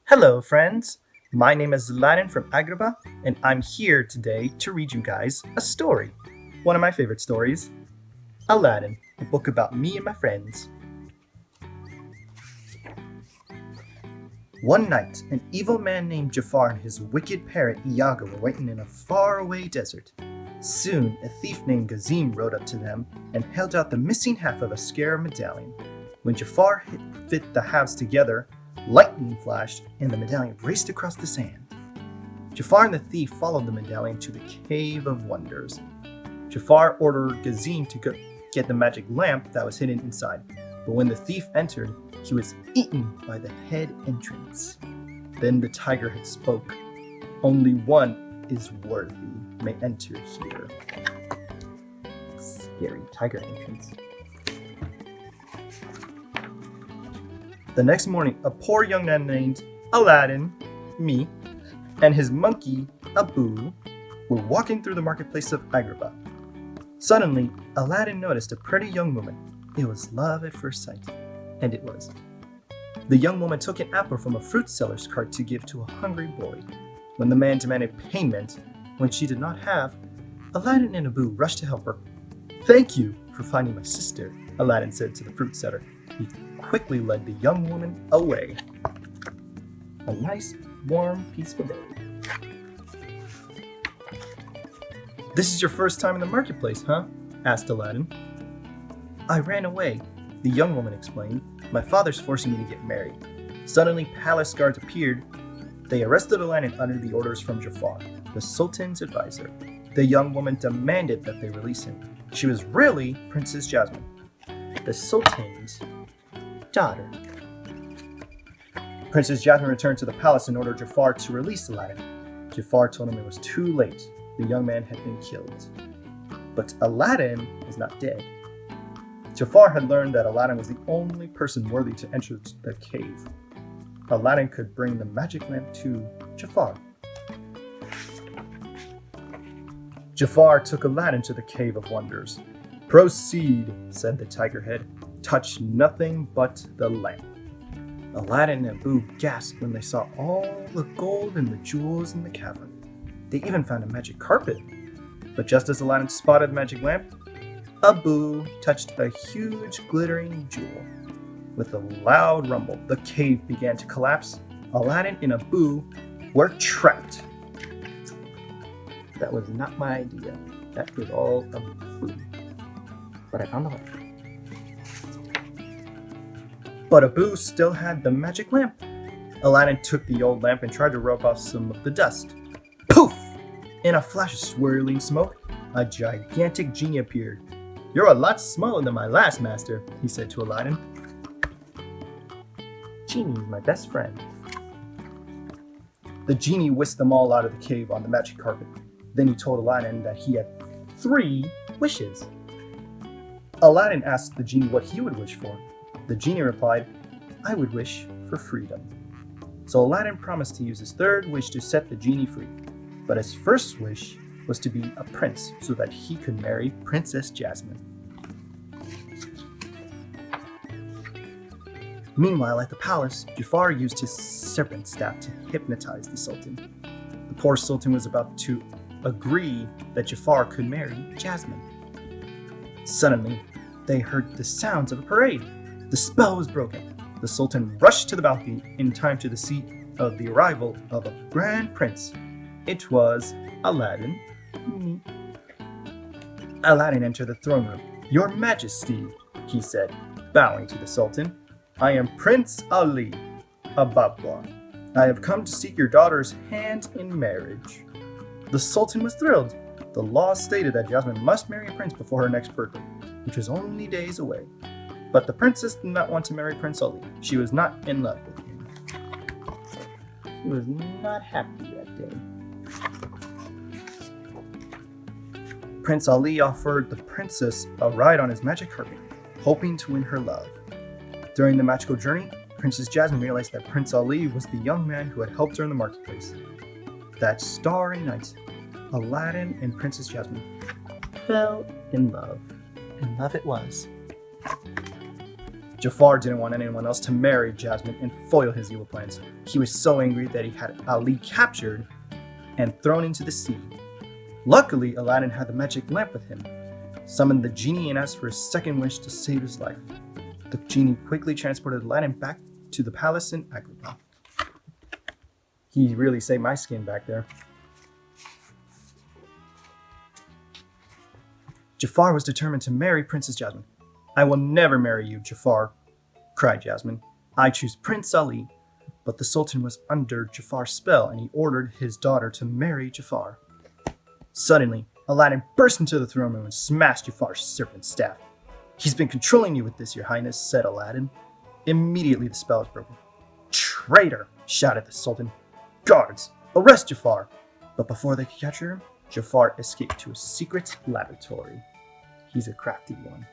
Hello, friends. My name is Aladdin from Agrabah, and I'm here today to read you guys a story. One of my favorite stories, Aladdin, a book about me and my friends. One night, an evil man named Jafar and his wicked parrot Iago were waiting in a faraway desert. Soon, a thief named Gazim rode up to them and held out the missing half of a scarab medallion. When Jafar fit the halves together, lightning flashed and the medallion raced across the sand. Jafar and the thief followed the medallion to the Cave of Wonders. Jafar ordered Gazim to go get the magic lamp that was hidden inside, but when the thief entered, he was eaten by the head entrance. Then the tiger had spoke. Only one is worthy may enter here. Scary tiger entrance. The next morning, a poor young man named Aladdin, me, and his monkey, Abu, were walking through the marketplace of Agrabah. Suddenly, Aladdin noticed a pretty young woman. It was love at first sight, and it was. The young woman took an apple from a fruit seller's cart to give to a hungry boy. When the man demanded payment, when she did not have, Aladdin and Abu rushed to help her. "Thank you for finding my sister," Aladdin said to the fruit seller. He quickly led the young woman away. A nice, warm, peaceful day. "This is your first time in the marketplace, huh?" asked Aladdin. "I ran away," the young woman explained. "My father's forcing me to get married." Suddenly, palace guards appeared. They arrested Aladdin under the orders from Jafar, the Sultan's advisor. The young woman demanded that they release him. She was really Princess Jasmine, the Sultan's daughter. Princess Jasmine returned to the palace and ordered Jafar to release Aladdin. Jafar told him it was too late. The young man had been killed. But Aladdin was not dead. Jafar had learned that Aladdin was the only person worthy to enter the cave. Aladdin could bring the magic lamp to Jafar. Jafar took Aladdin to the Cave of Wonders. "Proceed," said the tiger head. "Touch nothing but the lamp." Aladdin and Abu gasped when they saw all the gold and the jewels in the cavern. They even found a magic carpet. But just as Aladdin spotted the magic lamp, Abu touched a huge glittering jewel. With a loud rumble, the cave began to collapse. Aladdin and Abu were trapped. That was not my idea. That was all Abu. But I found the lamp. But Abu still had the magic lamp. Aladdin took the old lamp and tried to rub off some of the dust. Poof! In a flash of swirling smoke, a gigantic genie appeared. "You're a lot smaller than my last master," he said to Aladdin. "Genie's my best friend." The genie whisked them all out of the cave on the magic carpet. Then he told Aladdin that he had 3 wishes. Aladdin asked the genie what he would wish for. The genie replied, "I would wish for freedom." So Aladdin promised to use his 3rd wish to set the genie free. But his first wish was to be a prince so that he could marry Princess Jasmine. Meanwhile, at the palace, Jafar used his serpent staff to hypnotize the Sultan. The poor Sultan was about to agree that Jafar could marry Jasmine. Suddenly, they heard the sounds of a parade. The spell was broken. The Sultan rushed to the balcony in time to see the arrival of a grand prince. It was Aladdin. Aladdin entered the throne room. "Your Majesty," he said, bowing to the Sultan, "I am Prince Ali Ababwa. I have come to seek your daughter's hand in marriage." The Sultan was thrilled. The law stated that Jasmine must marry a prince before her next birthday, which was only days away. But the princess did not want to marry Prince Ali. She was not in love with him. She was not happy that day. Prince Ali offered the princess a ride on his magic carpet, hoping to win her love. During the magical journey, Princess Jasmine realized that Prince Ali was the young man who had helped her in the marketplace. That starry night, Aladdin and Princess Jasmine fell in love. And love it was. Jafar didn't want anyone else to marry Jasmine and foil his evil plans. He was so angry that he had Ali captured and thrown into the sea. Luckily, Aladdin had the magic lamp with him, summoned the genie and asked for his second wish to save his life. The genie quickly transported Aladdin back to the palace in Agrabah. He really saved my skin back there. Jafar was determined to marry Princess Jasmine. "I will never marry you, Jafar," cried Jasmine. "I choose Prince Ali." But the Sultan was under Jafar's spell and he ordered his daughter to marry Jafar. Suddenly, Aladdin burst into the throne room and smashed Jafar's serpent staff. "He's been controlling you with this, Your Highness," said Aladdin. Immediately the spell was broken. "Traitor!" shouted the Sultan. "Guards, arrest Jafar!" But before they could capture him, Jafar escaped to a secret laboratory. He's a crafty one.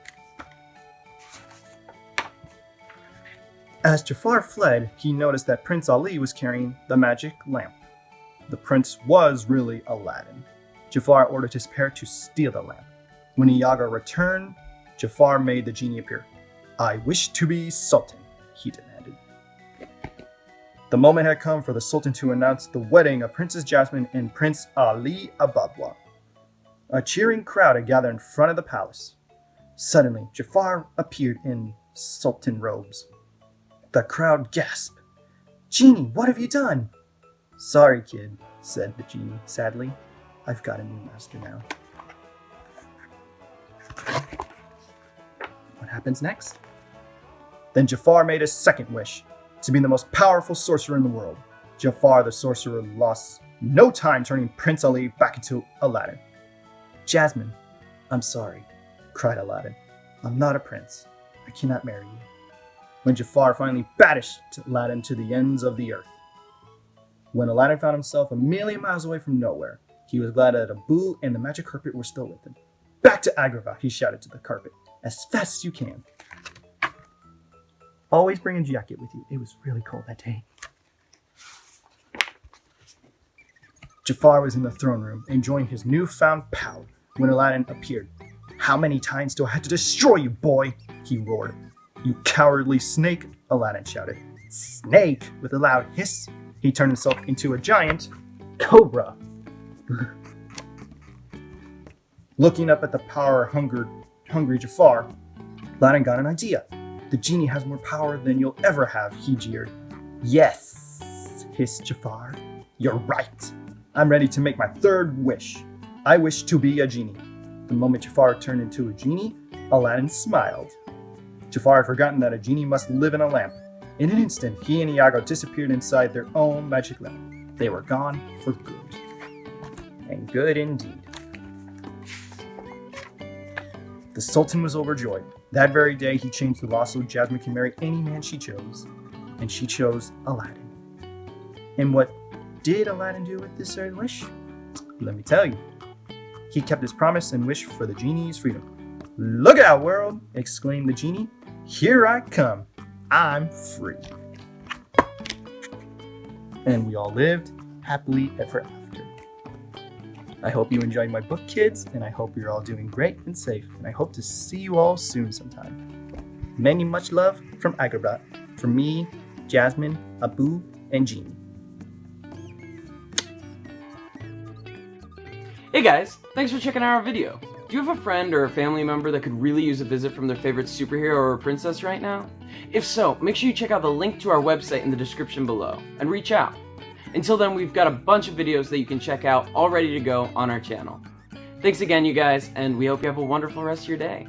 As Jafar fled, he noticed that Prince Ali was carrying the magic lamp. The prince was really Aladdin. Jafar ordered his pair to steal the lamp. When Iago returned, Jafar made the genie appear. "I wish to be Sultan," he demanded. The moment had come for the Sultan to announce the wedding of Princess Jasmine and Prince Ali Ababwa. A cheering crowd had gathered in front of the palace. Suddenly, Jafar appeared in Sultan robes. The crowd gasped. "Genie, what have you done?" "Sorry, kid," said the genie sadly. "I've got a new master now." What happens next? Then Jafar made his second wish, to be the most powerful sorcerer in the world. Jafar the sorcerer lost no time turning Prince Ali back into Aladdin. "Jasmine, I'm sorry," cried Aladdin. "I'm not a prince. I cannot marry you." When Jafar finally banished Aladdin to the ends of the earth. When Aladdin found himself a million miles away from nowhere, he was glad that Abu and the magic carpet were still with him. "Back to Agrabah," he shouted to the carpet, "as fast as you can. Always bring a jacket with you. It was really cold that day." Jafar was in the throne room, enjoying his newfound power, when Aladdin appeared. "How many times do I have to destroy you, boy?" he roared. "You cowardly snake," Aladdin shouted. "Snake!" With a loud hiss, he turned himself into a giant cobra. Looking up at the power-hungry Jafar, Aladdin got an idea. "The genie has more power than you'll ever have," he jeered. "Yes," hissed Jafar. "You're right. I'm ready to make my third wish. I wish to be a genie." The moment Jafar turned into a genie, Aladdin smiled. Jafar had forgotten that a genie must live in a lamp. In an instant, he and Iago disappeared inside their own magic lamp. They were gone for good. And good indeed. The Sultan was overjoyed. That very day, he changed the law so Jasmine can marry any man she chose. And she chose Aladdin. And what did Aladdin do with this third wish? Let me tell you. He kept his promise and wished for the genie's freedom. "Look out, world!" exclaimed the genie. "Here I come. I'm free." And we all lived happily ever after. I hope you enjoyed my book, kids, and I hope you're all doing great and safe, and I hope to see you all soon sometime. Many much love from Agrabah, from me, Jasmine, Abu, and Genie. Hey guys, thanks for checking out our video. Do you have a friend or a family member that could really use a visit from their favorite superhero or princess right now? If so, make sure you check out the link to our website in the description below and reach out. Until then, we've got a bunch of videos that you can check out all ready to go on our channel. Thanks again, you guys, and we hope you have a wonderful rest of your day.